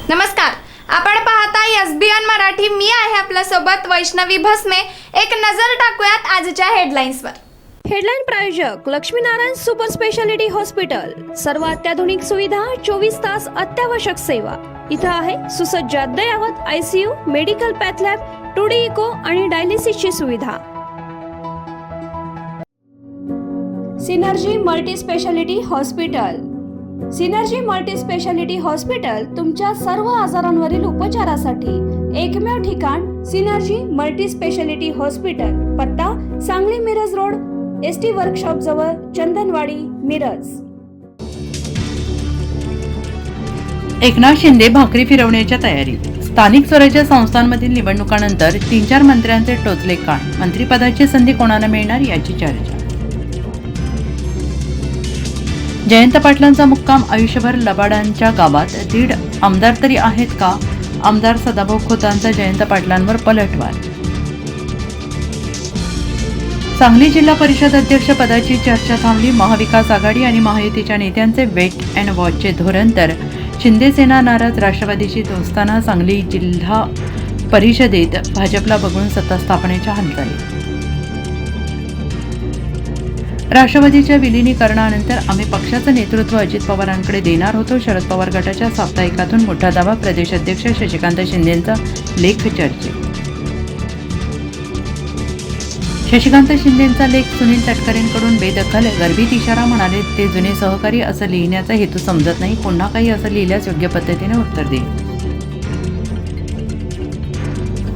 नमस्कार, आपण पाहताय एसबीएन मराठी. मी आहे आपल्या सोबत वैष्णवी भस्मे. एक नजर टाकूयात आजच्या हेडलाईन्सवर. हेडलाईन प्रायोजक लक्ष्मीनारायण सुपर स्पेशालिटी हॉस्पिटल. सर्व अत्याधुनिक सुविधा, 24 तास अत्यावश्यक सेवा. इथं आहे सुसज्ज अद्ययावत ICU, medical path lab, 2D echo आणि डायलिसिसची सुविधा. Synergy multi speciality hospital. Synergy multi speciality hospital तुमच्या सर्व आजारांवरील उपचारासाठी एकमेव ठिकाण. Synergy multi speciality hospital. पत्ता Sangli Miraj road, ST workshop जवळ, चंदनवाडी, मिरज. एकनाथ शिंदे भाकरी फिरवण्याच्या तयारीत. स्थानिक स्वराज्य संस्थांमधील निवडणुकानंतर 3-4 मंत्र्यांचे टोचले कान. मंत्रिपदाची संधी कोणाला मिळणार याची चर्चा. जयंत पाटलांचा मुक्काम आयुष्यभर लबाडांच्या गावात. 1.5 आमदार तरी आहेत का? आमदार सदाभाऊ खोतांचा जयंत पाटलांवर पलटवार. सांगली जिल्हा परिषद अध्यक्ष पदाची चर्चा थांबली. महाविकास आघाडी आणि महायुतीच्या नेत्यांचे वेट अँड वॉचचे धोरण तर शिंदे सेना नाराज. राष्ट्रवादीशी दोस्ताना. सांगली जिल्हा परिषदेत भाजपला बघून सत्ता स्थापनेच्या हालचाली. राष्ट्रवादीच्या विलिनीकरणानंतर आम्ही पक्षाचं नेतृत्व अजित पवारांकडे देणार होतो. शरद पवार गटाच्या साप्ताहिकातून मोठा दावा. प्रदेशाध्यक्ष शशिकांत शिंदेंचा लेख चर्चेत. शशिकांत शिंदेंचा लेख सुनील तटकरेंकडून बेदखल. गर्भित इशारा. म्हणाले ते जुने सहकारी. असं लिहिण्याचा हेतू समजत नाही. पुन्हा काही असं लिहिल्यास योग्य पद्धतीने उत्तर देईल.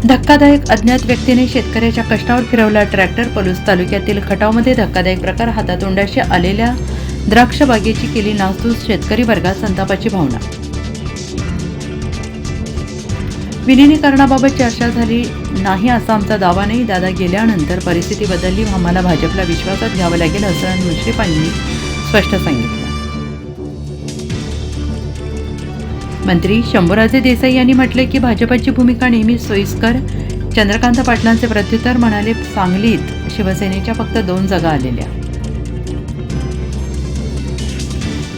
धक्कादायक. अज्ञात व्यक्तीने शेतकऱ्याच्या कष्टावर फिरवला ट्रॅक्टर. पलूस तालुक्यातील खटावमध्ये धक्कादायक प्रकार. हातातोंडाशी आलेल्या द्राक्ष बागेची केली नासधूस. शेतकरी वर्गात संतापाची भावना. विलिनीकरणाबाबत चर्चा झाली नाही असा आमचा दावा नाही. दादा गेल्यानंतर परिस्थिती बदलली. आम्हाला भाजपला विश्वासात घ्यावं लागेल असं मुश्रीफांनी स्पष्ट सांगितलं. मंत्री शंभूराजे देसाई यांनी म्हटले की भाजपची भूमिका नेहमी सोयीस्कर. चंद्रकांत पाटलांचे प्रत्युत्तर. म्हणाले सांगलीत शिवसेनेच्या फक्त 2 जागा आलेल्या.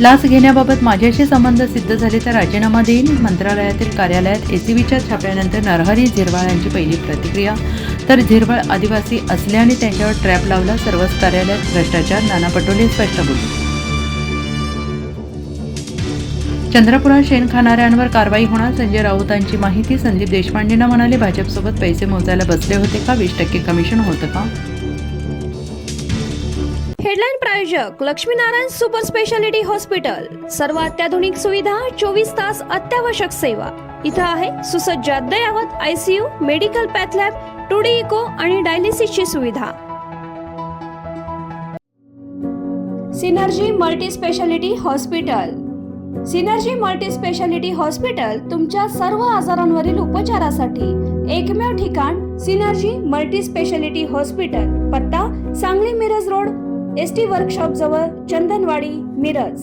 लाच घेण्याबाबत माझ्याशी संबंध सिद्ध झाले तर राजीनामा देईन. मंत्रालयातील कार्यालयात एसीबीच्या छाप्यानंतर नरहरी झिरवाळ यांची पहिली प्रतिक्रिया. तर झिरवाळ आदिवासी असल्याने त्यांच्यावर ट्रॅप लावला. सर्वच कार्यालयात भ्रष्टाचार. नाना पटोले स्पष्ट बोलले. चंद्रपुरात शेण खाणाऱ्यांवर कारवाई होणार. संजय राऊतांची माहिती. संदीप देशपांडेंना म्हणाले भाजपसोबत पैसे मोजायला बसले होते का? 20% कमिशन होतं का? हेडलाईन प्रायोजक लक्ष्मीनारायण सुपर स्पेशालिटी हॉस्पिटल. सर्व अत्याधुनिक सुविधा, 24 तास अत्यावश्यक सेवा. इथं आहे सुसज्ज अद्ययावत ICU, medical path lab, 2D echo आणि डायलिसिसची सुविधा. Synergy multi speciality hospital. Synergy multi speciality hospital तुमच्या सर्व आजारांवरील उपचारासाठी एकमेव ठिकाण. Synergy multi speciality hospital. पत्ता Sangli Miraj road, ST workshop जवळ, चंदनवाडी, मिरज.